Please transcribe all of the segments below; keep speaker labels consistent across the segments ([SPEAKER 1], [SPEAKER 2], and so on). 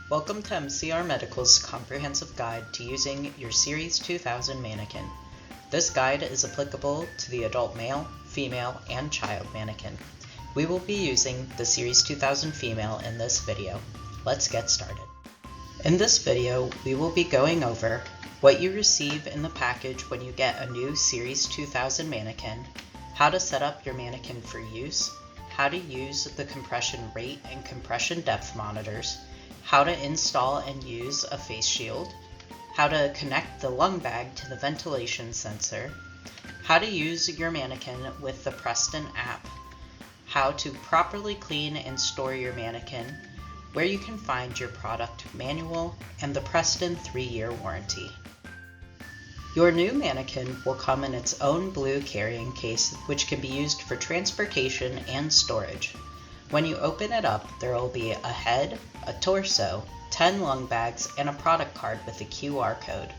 [SPEAKER 1] Welcome to MCR Medical's comprehensive guide to using your Series 2000 Manikin. This guide is applicable to the adult male, female, and child Manikin. We will be using the Series 2000 female in this video. Let's get started. In this video, we will be going over what you receive in the package when you get a new Series 2000 Manikin, how to set up your Manikin for use, how to use the compression rate and compression depth monitors, how to install and use a face shield, how to connect the lung bag to the ventilation sensor, how to use your Manikin with the Prestan App, how to properly clean and store your Manikin, where you can find your product manual, and the Prestan 3-year warranty. Your new Manikin will come in its own blue carrying case, which can be used for transportation and storage. When you open it up, there will be a head, a torso, 10 lung bags, and a product card with a QR code.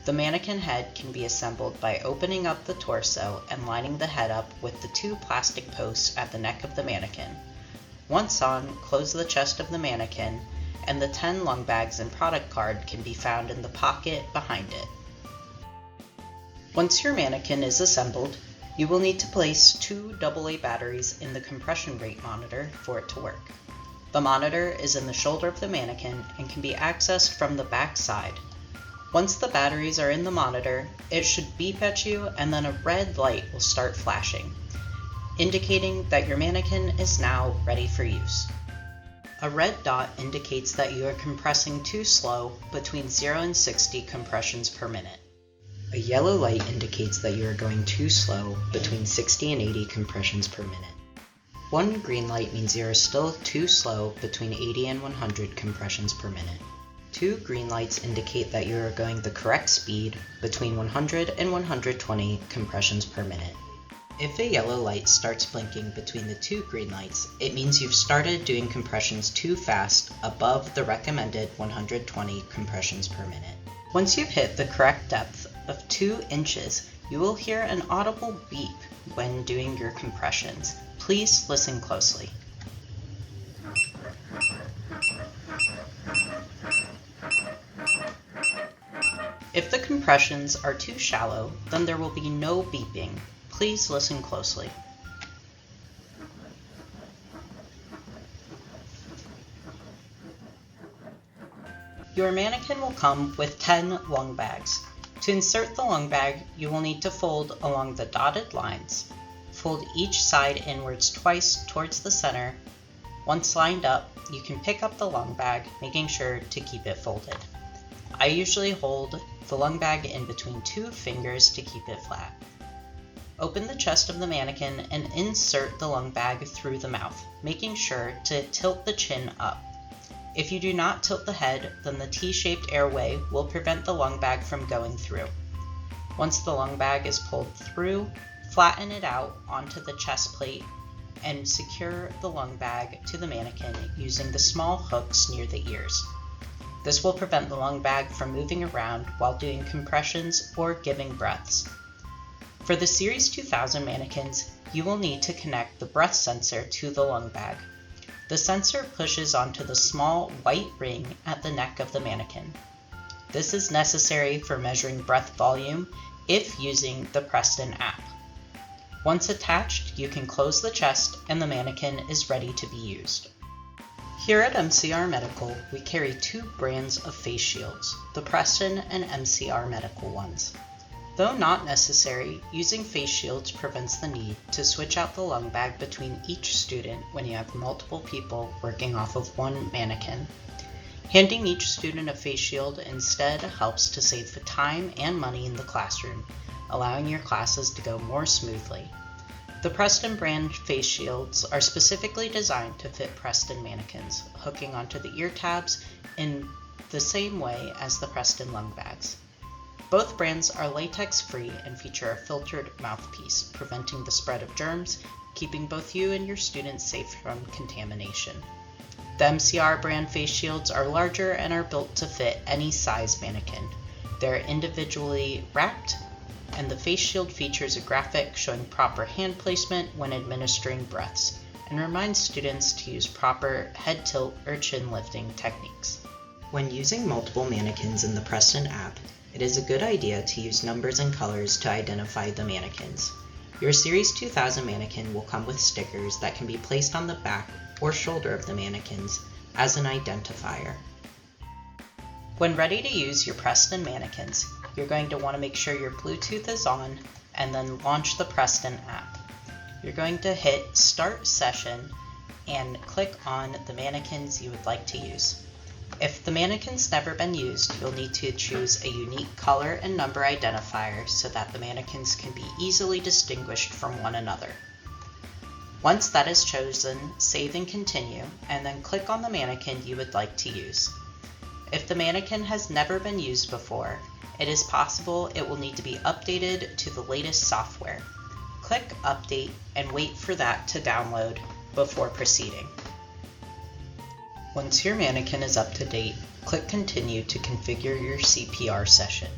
[SPEAKER 1] The Manikin head can be assembled by opening up the torso and lining the head up with the 2 plastic posts at the neck of the Manikin. Once on, close the chest of the Manikin, and the 10 lung bags and product card can be found in the pocket behind it. Once your Manikin is assembled, you will need to place 2 AA batteries in the compression rate monitor for it to work. The monitor is in the shoulder of the Manikin and can be accessed from the back side. Once the batteries are in the monitor, it should beep at you and then a red light will start flashing, indicating that your Manikin is now ready for use. A red dot indicates that you are compressing too slow, between 0 and 60 compressions per minute. A yellow light indicates that you are going too slow, between 60 and 80 compressions per minute. One green light means you are still too slow, between 80 and 100 compressions per minute. 2 green lights indicate that you are going the correct speed, between 100 and 120 compressions per minute. If a yellow light starts blinking between the 2 green lights, it means you've started doing compressions too fast, above the recommended 120 compressions per minute. Once you've hit the correct depth of 2 inches, you will hear an audible beep when doing your compressions. Please listen closely. If the compressions are too shallow, then there will be no beeping. Please listen closely. Your Manikin will come with 10 lung bags. To insert the lung bag, you will need to fold along the dotted lines. Fold each side inwards twice towards the center. Once lined up, you can pick up the lung bag, making sure to keep it folded. I usually hold the lung bag in between 2 fingers to keep it flat. Open the chest of the Manikin and insert the lung bag through the mouth, making sure to tilt the chin up. If you do not tilt the head, then the T-shaped airway will prevent the lung bag from going through. Once the lung bag is pulled through, flatten it out onto the chest plate and secure the lung bag to the Manikin using the small hooks near the ears. This will prevent the lung bag from moving around while doing compressions or giving breaths. For the Series 2000 Manikins, you will need to connect the breath sensor to the lung bag. The sensor pushes onto the small white ring at the neck of the Manikin. This is necessary for measuring breath volume if using the Prestan App. Once attached, you can close the chest and the Manikin is ready to be used. Here at MCR Medical, we carry 2 brands of face shields, the Prestan and MCR Medical ones. Though not necessary, using face shields prevents the need to switch out the lung bag between each student when you have multiple people working off of one Manikin. Handing each student a face shield instead helps to save time and money in the classroom, allowing your classes to go more smoothly. The Prestan brand face shields are specifically designed to fit Prestan Manikins, hooking onto the ear tabs in the same way as the Prestan lung bags. Both brands are latex-free and feature a filtered mouthpiece, preventing the spread of germs, keeping both you and your students safe from contamination. The MCR brand face shields are larger and are built to fit any size Manikin. They're individually wrapped, and the face shield features a graphic showing proper hand placement when administering breaths, and reminds students to use proper head tilt or chin lifting techniques. When using multiple mannequins in the Prestan app, it is a good idea to use numbers and colors to identify the mannequins. Your Series 2000 mannequin will come with stickers that can be placed on the back or shoulder of the mannequins as an identifier. When ready to use your Prestan mannequins, you're going to want to make sure your Bluetooth is on and then launch the Prestan app. You're going to hit Start Session and click on the mannequins you would like to use. If the mannequin's never been used, you'll need to choose a unique color and number identifier so that the mannequins can be easily distinguished from one another. Once that is chosen, save and continue, and then click on the mannequin you would like to use. If the mannequin has never been used before, it is possible it will need to be updated to the latest software. Click Update and wait for that to download before proceeding. Once your mannequin is up to date, click Continue to configure your CPR session.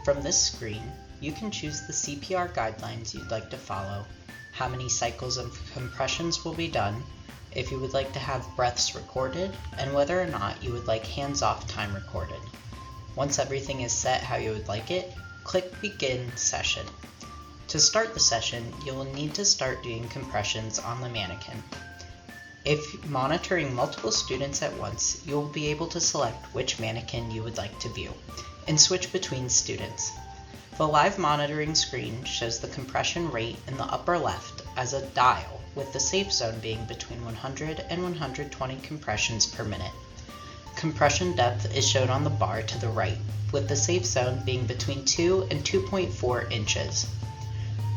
[SPEAKER 1] From this screen, you can choose the CPR guidelines you'd like to follow, how many cycles of compressions will be done, if you would like to have breaths recorded, and whether or not you would like hands-off time recorded. Once everything is set how you would like it, click Begin Session. To start the session, you will need to start doing compressions on the mannequin. If monitoring multiple students at once, you will be able to select which mannequin you would like to view, and switch between students. The live monitoring screen shows the compression rate in the upper left as a dial, with the safe zone being between 100 and 120 compressions per minute. Compression depth is shown on the bar to the right, with the safe zone being between 2 and 2.4 inches.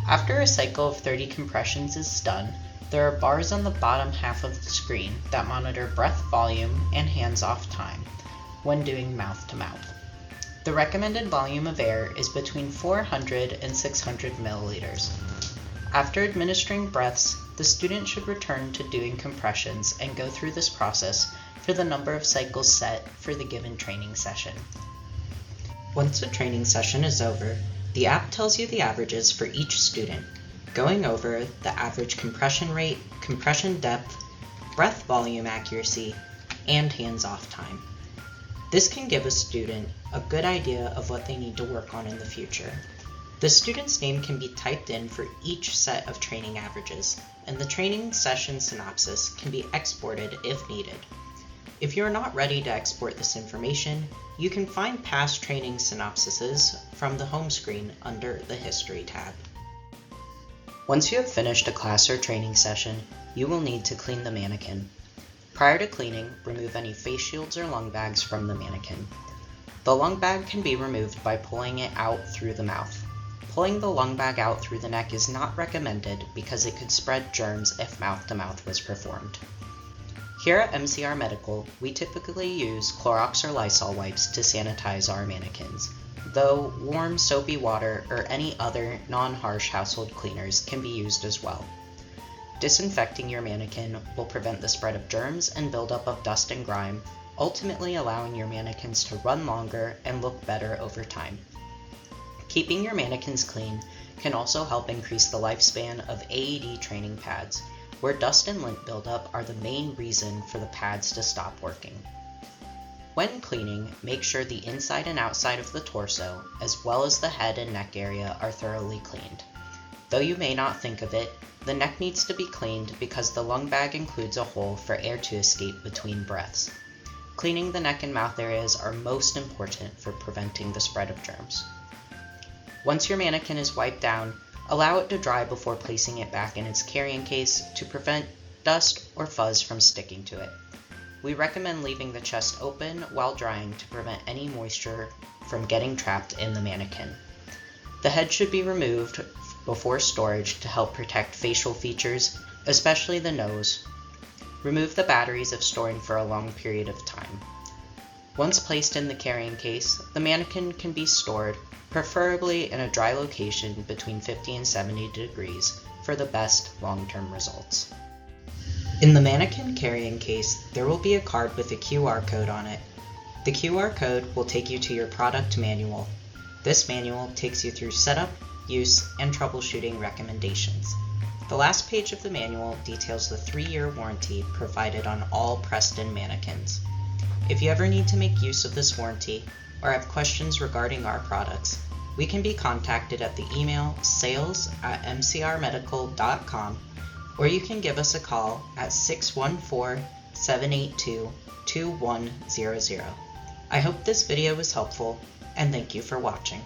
[SPEAKER 1] After a cycle of 30 compressions is done, there are bars on the bottom half of the screen that monitor breath volume and hands-off time when doing mouth-to-mouth. The recommended volume of air is between 400 and 600 milliliters. After administering breaths, the student should return to doing compressions and go through this process for the number of cycles set for the given training session. Once the training session is over, the app tells you the averages for each student, going over the average compression rate, compression depth, breath volume accuracy, and hands-off time. This can give a student a good idea of what they need to work on in the future. The student's name can be typed in for each set of training averages, and the training session synopsis can be exported if needed. If you are not ready to export this information, you can find past training synopsises from the home screen under the History tab. Once you have finished a class or training session, you will need to clean the mannequin. Prior to cleaning, remove any face shields or lung bags from the mannequin. The lung bag can be removed by pulling it out through the mouth. Pulling the lung bag out through the neck is not recommended because it could spread germs if mouth-to-mouth was performed. Here at MCR Medical, we typically use Clorox or Lysol wipes to sanitize our mannequins, though warm soapy water or any other non-harsh household cleaners can be used as well. Disinfecting your mannequin will prevent the spread of germs and buildup of dust and grime, ultimately allowing your mannequins to run longer and look better over time. Keeping your mannequins clean can also help increase the lifespan of AED training pads, where dust and lint buildup are the main reason for the pads to stop working. When cleaning, make sure the inside and outside of the torso, as well as the head and neck area, are thoroughly cleaned. Though you may not think of it, the neck needs to be cleaned because the lung bag includes a hole for air to escape between breaths. Cleaning the neck and mouth areas are most important for preventing the spread of germs. Once your mannequin is wiped down, allow it to dry before placing it back in its carrying case to prevent dust or fuzz from sticking to it. We recommend leaving the chest open while drying to prevent any moisture from getting trapped in the mannequin. The head should be removed before storage to help protect facial features, especially the nose. Remove the batteries if storing for a long period of time. Once placed in the carrying case, the mannequin can be stored, preferably in a dry location between 50 and 70 degrees for the best long-term results. In the mannequin carrying case, there will be a card with a QR code on it. The QR code will take you to your product manual. This manual takes you through setup, use, and troubleshooting recommendations. The last page of the manual details the 3-year warranty provided on all Prestan mannequins. If you ever need to make use of this warranty or have questions regarding our products, we can be contacted at the email sales@mcrmedical.com, or you can give us a call at 614-782-2100. I hope this video was helpful, and thank you for watching.